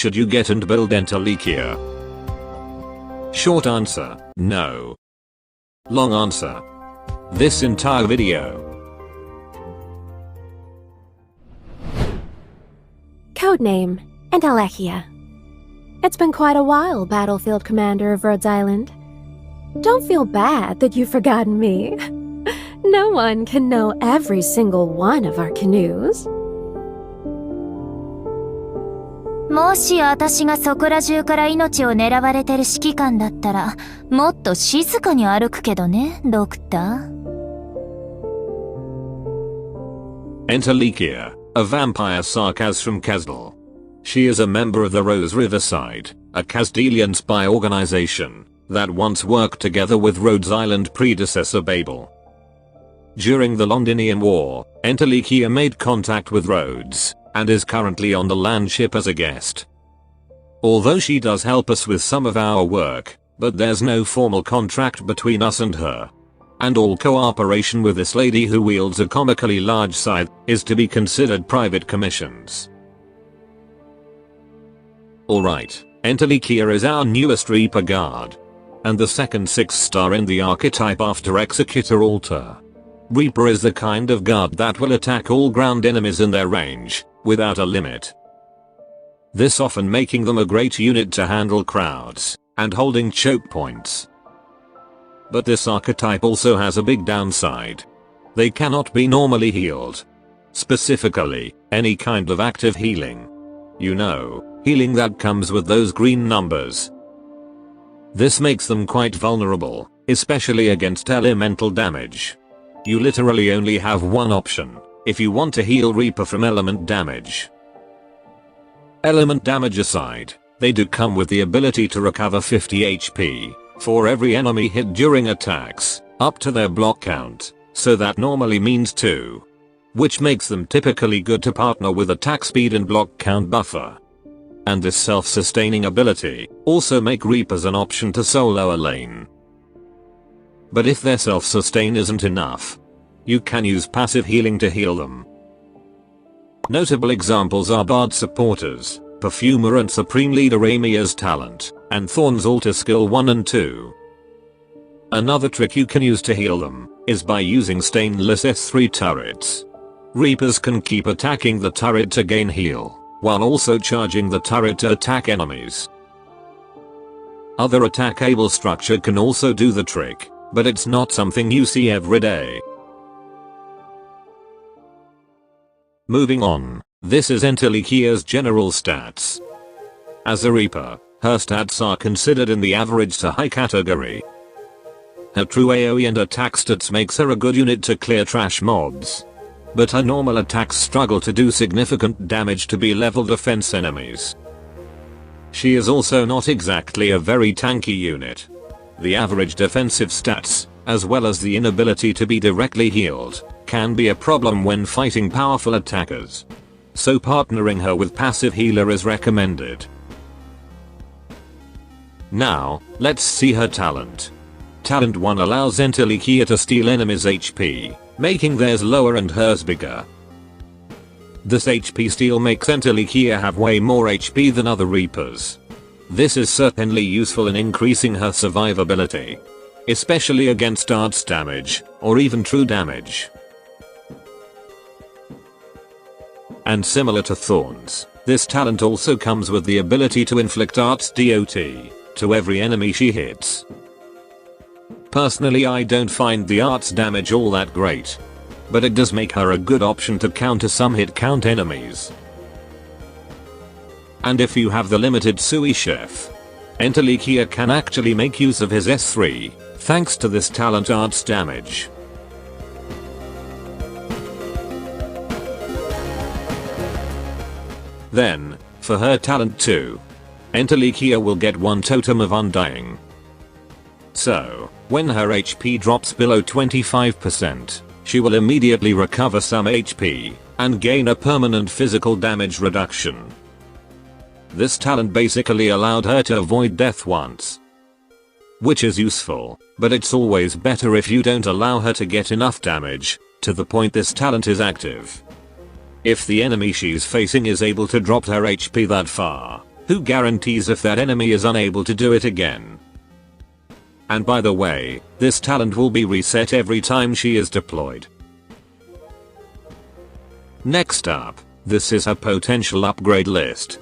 should you get and build Entelechia? Short answer, no. Long answer, this entire video. Codename, Entelechia. It's been quite a while, Battlefield Commander of Rhodes Island. Don't feel bad that you've forgotten me. No one can know every single one of our canoes. もし私がそこら中から命を狙われてる指揮官だったら、もっと静かに歩くけどね、ドクター。Entelechia, a vampire Sarkaz from Kazdal. She is a member of the Rose Riverside, a Kazdalian spy organization that once worked together with Rhodes Island predecessor Babel. During the Londinian War, Entelechia made contact with Rhodes, and is currently on the land ship as a guest. Although she does help us with some of our work, but there's no formal contract between us and her. And all cooperation with this lady who wields a comically large scythe is to be considered private commissions. Alright, Entelechia is our newest Reaper Guard. And the second 6-star in the archetype after Executor Altar. Reaper is the kind of guard that will attack all ground enemies in their range, without a limit. This often making them a great unit to handle crowds, and holding choke points. But this archetype also has a big downside. They cannot be normally healed. Specifically, any kind of active healing. You know, healing that comes with those green numbers. This makes them quite vulnerable, especially against elemental damage. You literally only have one option, if you want to heal Reaper from element damage. Element damage aside, they do come with the ability to recover 50 HP, for every enemy hit during attacks, up to their block count, so that normally means 2. Which makes them typically good to partner with attack speed and block count buffer. And this self-sustaining ability also make Reapers an option to solo a lane. But if their self-sustain isn't enough, you can use passive healing to heal them. Notable examples are Bard supporters, Perfumer and Supreme Leader Amia's talent, and Thorn's altar skill 1 and 2. Another trick you can use to heal them is by using stainless S3 turrets. Reapers can keep attacking the turret to gain heal, while also charging the turret to attack enemies. Other attack-able structure can also do the trick, but it's not something you see every day. Moving on, this is Entelechia's general stats. As a Reaper, her stats are considered in the average to high category. Her true AoE and attack stats makes her a good unit to clear trash mobs. But her normal attacks struggle to do significant damage to B-level defense enemies. She is also not exactly a very tanky unit. The average defensive stats, as well as the inability to be directly healed, can be a problem when fighting powerful attackers. So partnering her with passive healer is recommended. Now, let's see her talent. Talent 1 allows Entelechia to steal enemies' HP, making theirs lower and hers bigger. This HP steal makes Entelechia have way more HP than other Reapers. This is certainly useful in increasing her survivability, especially against arts damage, or even true damage. And similar to Thorns, this talent also comes with the ability to inflict arts DOT to every enemy she hits. Personally, I don't find the arts damage all that great, but it does make her a good option to counter some hit count enemies. And if you have the limited Sui Chef, Entelechia can actually make use of his S3, thanks to this talent arts damage. Then, for her talent 2, Entelechia will get 1 Totem of Undying. So, when her HP drops below 25%, she will immediately recover some HP, and gain a permanent physical damage reduction. This talent basically allowed her to avoid death once. Which is useful, but it's always better if you don't allow her to get enough damage, to the point this talent is active. If the enemy she's facing is able to drop her HP that far, Who guarantees if that enemy is unable to do it again? And by the way, this talent will be reset every time she is deployed. Next up, this is her potential upgrade list.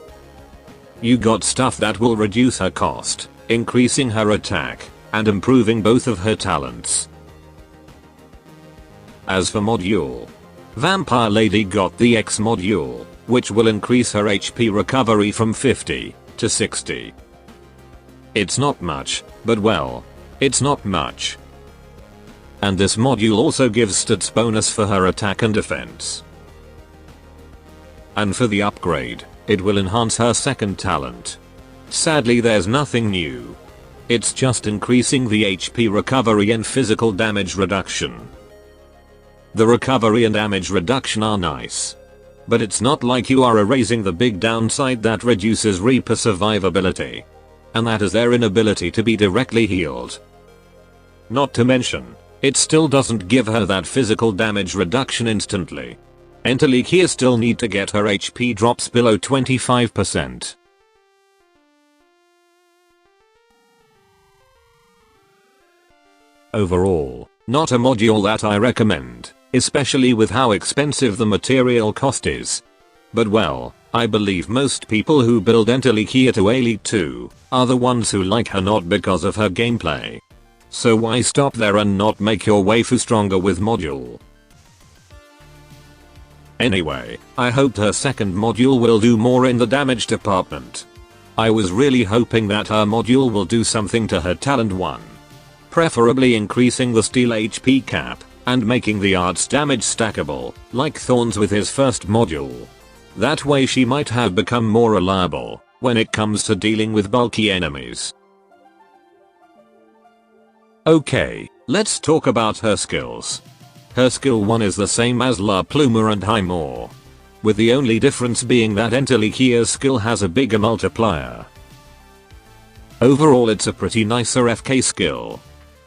You got stuff that will reduce her cost, increasing her attack, and improving both of her talents. As for module, Vampire Lady got the X module, which will increase her HP recovery from 50 to 60. It's not much, but well, it's not much. And this module also gives stats bonus for her attack and defense. And for the upgrade, it will enhance her second talent. Sadly, there's nothing new. It's just increasing the HP recovery and physical damage reduction. The recovery and damage reduction are nice. But it's not like you are erasing the big downside that reduces Reaper survivability. And that is their inability to be directly healed. Not to mention, it still doesn't give her that physical damage reduction instantly. Entelechia still need to get her HP drops below 25%. Overall, not a module that I recommend, especially with how expensive the material cost is. But well, I believe most people who build Entelechia to Elite 2 are the ones who like her not because of her gameplay. So why stop there and not make your waifu stronger with module? Anyway, I hope her second module will do more in the damage department. I was really hoping that her module will do something to her talent 1. Preferably increasing the steel HP cap, and making the arts damage stackable, like Thorns with his first module. That way she might have become more reliable, when it comes to dealing with bulky enemies. Okay, let's talk about her skills. Her skill 1 is the same as La Pluma and Highmore, with the only difference being that Entelechia's skill has a bigger multiplier. Overall it's a pretty nicer FK skill.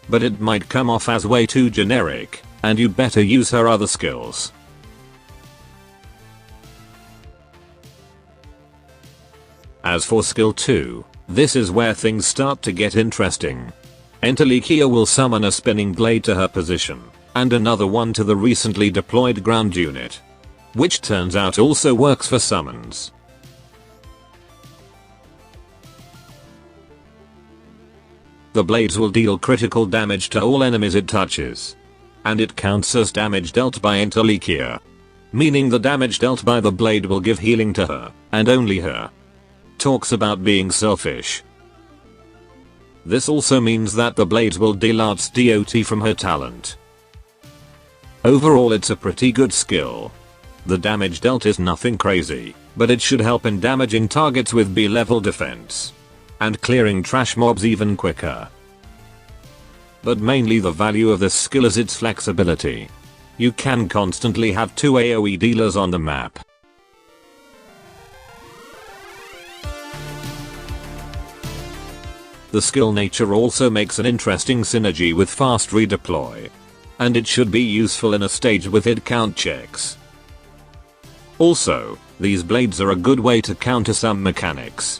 But it might come off as way too generic, and you'd better use her other skills. As for skill 2, this is where things start to get interesting. Entelechia will summon a spinning blade to her position, and another one to the recently deployed ground unit. Which turns out also works for summons. The blades will deal critical damage to all enemies it touches. And it counts as damage dealt by Entelechia. Meaning the damage dealt by the blade will give healing to her, and only her. Talks about being selfish. This also means that the blades will deal arts DOT from her talent. Overall it's a pretty good skill. The damage dealt is nothing crazy, but it should help in damaging targets with B-level defense. And clearing trash mobs even quicker. But mainly the value of this skill is its flexibility. You can constantly have 2 AoE dealers on the map. The skill nature also makes an interesting synergy with fast redeploy. And it should be useful in a stage with hit count checks. Also, these blades are a good way to counter some mechanics.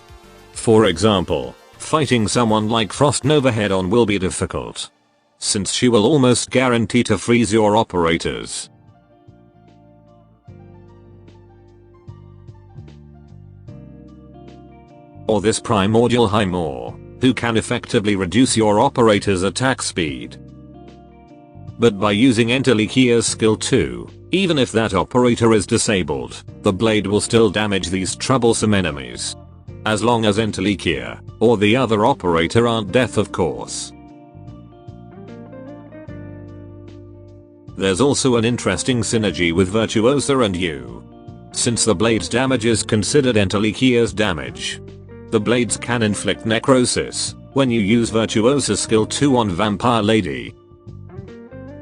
For example, fighting someone like Frost Nova head on will be difficult, since she will almost guarantee to freeze your operators. Or this primordial Highmore, who can effectively reduce your operator's attack speed. But by using Entelechia's skill 2, even if that operator is disabled, the blade will still damage these troublesome enemies. As long as Entelechia, or the other operator aren't death of course. There's also an interesting synergy with Virtuosa and you. Since the blade's damage is considered Entelechia's damage. The blades can inflict necrosis, when you use Virtuosa's skill 2 on Vampire Lady.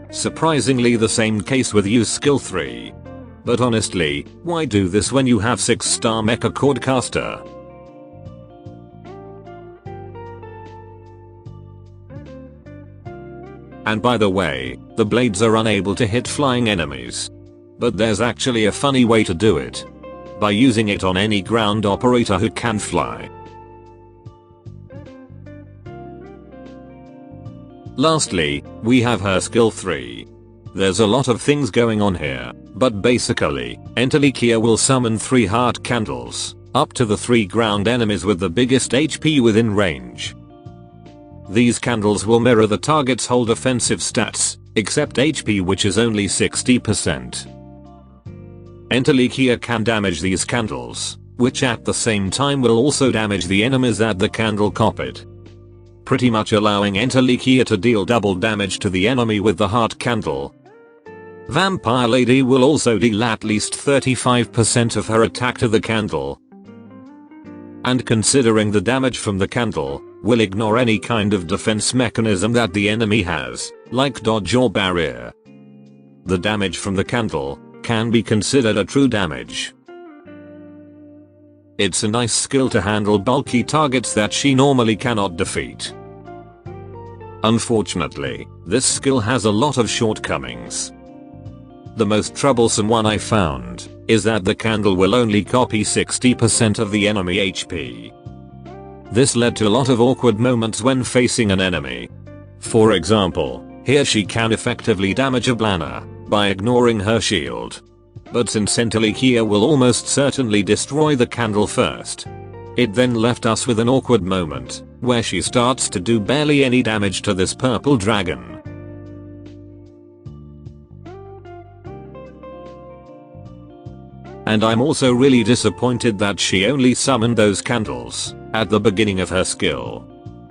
Surprisingly the same case with use skill 3. But honestly, why do this when you have 6-star Mecha Cordcaster? And by the way, the blades are unable to hit flying enemies. But there's actually a funny way to do it. By using it on any ground operator who can fly. Lastly, we have her skill 3. There's a lot of things going on here, but basically, Entelechia will summon 3 heart candles, up to the 3 ground enemies with the biggest HP within range. These candles will mirror the target's whole defensive stats, except HP, which is only 60%. Entelechia can damage these candles, which at the same time will also damage the enemies that the candle copied, pretty much allowing Entelechia to deal double damage to the enemy with the heart candle. Vampire Lady will also deal at least 35% of her attack to the candle, and considering the damage from the candle, will ignore any kind of defense mechanism that the enemy has, like dodge or barrier. The damage from the candle can be considered a true damage. It's a nice skill to handle bulky targets that she normally cannot defeat. Unfortunately, this skill has a lot of shortcomings. The most troublesome one I found is that the candle will only copy 60% of the enemy HP. This led to a lot of awkward moments when facing an enemy. For example, here she can effectively damage a Blanna by ignoring her shield. But since Entelechia will almost certainly destroy the candle first, it then left us with an awkward moment where she starts to do barely any damage to this purple dragon. And I'm also really disappointed that she only summoned those candles at the beginning of her skill.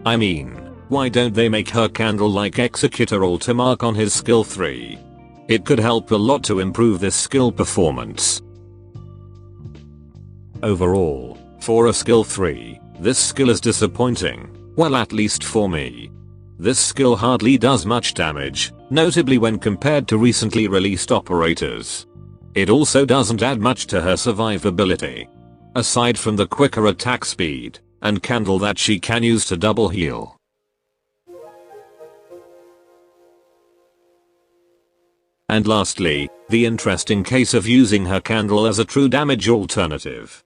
I mean, why don't they make her candle like Executor Alter mark on his skill 3? It could help a lot to improve this skill performance. Overall, for a skill 3, this skill is disappointing, well, at least for me. This skill hardly does much damage, notably when compared to recently released operators. It also doesn't add much to her survivability, aside from the quicker attack speed and candle that she can use to double heal. And lastly, the interesting case of using her candle as a true damage alternative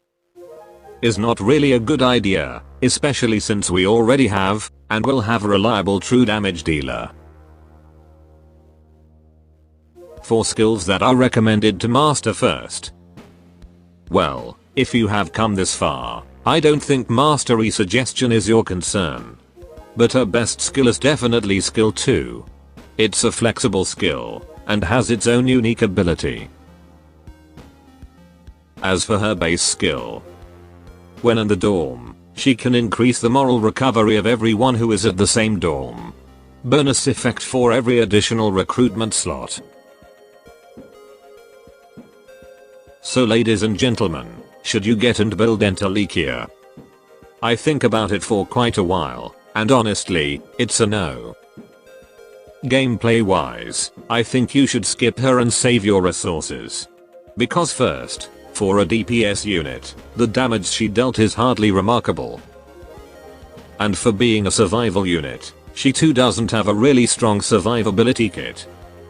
is not really a good idea, especially since we already have and will have a reliable true damage dealer. For skills that are recommended to master first. Well, if you have come this far, I don't think mastery suggestion is your concern. But her best skill is definitely skill 2. It's a flexible skill and has its own unique ability. As for her base skill, when in the dorm, she can increase the moral recovery of everyone who is at the same dorm. Bonus effect for every additional recruitment slot. So ladies and gentlemen, should you get and build Entelechia? I think about it for quite a while, and honestly, it's a no. Gameplay wise, I think you should skip her and save your resources. Because first, for a DPS unit, the damage she dealt is hardly remarkable. And for being a survival unit, she too doesn't have a really strong survivability kit.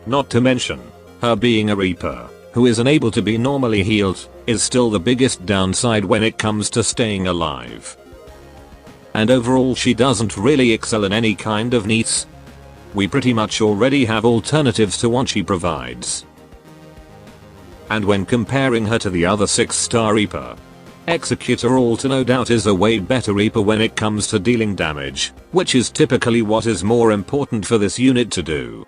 Not to mention, her being a Reaper, who is unable to be normally healed, is still the biggest downside when it comes to staying alive. And overall she doesn't really excel in any kind of needs. We pretty much already have alternatives to what she provides. And when comparing her to the other 6-star Reaper, Executor Alter no doubt is a way better Reaper when it comes to dealing damage, which is typically what is more important for this unit to do.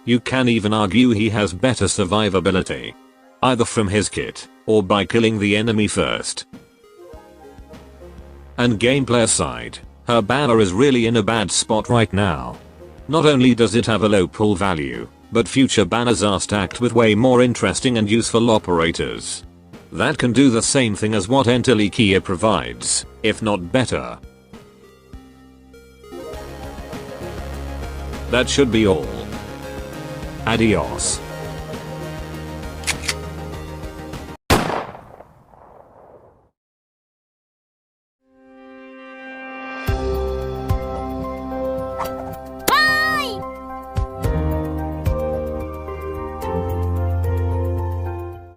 You can even argue he has better survivability, either from his kit, or by killing the enemy first. And gameplay aside, her banner is really in a bad spot right now. Not only does it have a low pull value, but future banners are stacked with way more interesting and useful operators that can do the same thing as what Entelechia provides, if not better. That should be all. Adios.